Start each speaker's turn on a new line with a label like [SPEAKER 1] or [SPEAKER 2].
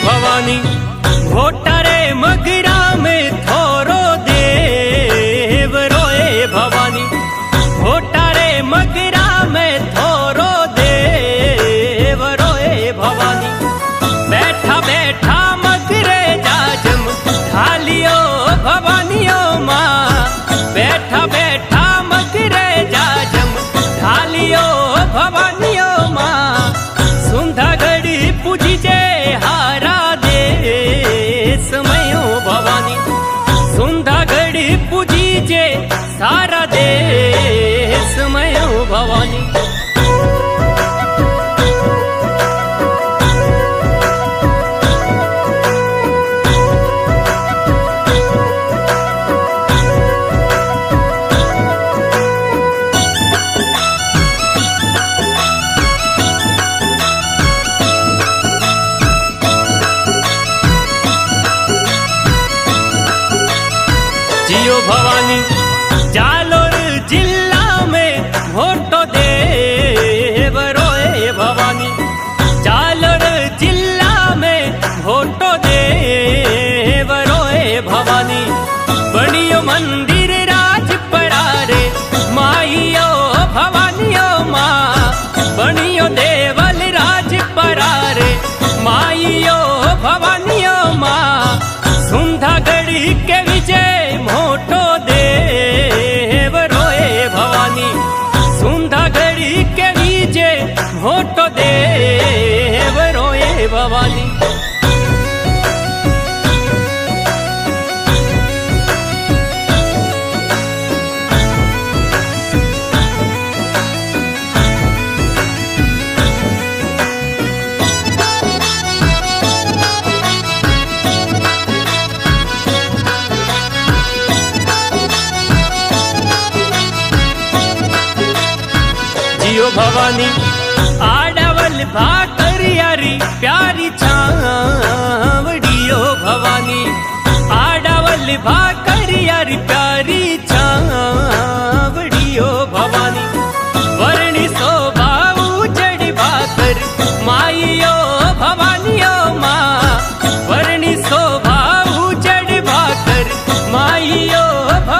[SPEAKER 1] भवानी घोटारे मगरा में थोरो देव रोए भवानी घोटारे मगरा में थोरो देव रोए भवानी बैठा बैठा मगरे जाजम ढालियो भवानियों माँ बैठा बैठा मगरे जाजम ढालियो भवानियों माँ सुंधा घड़ी पूजी जे हारा दे समयो भवानी सुंधा घड़ी पूजी जे सारा दे समयो भवानी जियो भवानी जालोर जिला में घोटो देव रोए भवानी जालोर जिला में घोटो देव रोए भवानी बड़ियो मंदिर राज परारे माइयो भवानियो माँ बड़ियो देवल राज परारे माइयो भवानियो माँ सुंधा गढ़ी के विजय मोटो देव रोए भवानी सुंधा घड़ी के विजय मोटो देव रोए भवानी जियो भवानी आडवल भाकरियारी प्यारी छावड़ियो भवानी आडवल भाकरियारी प्यारी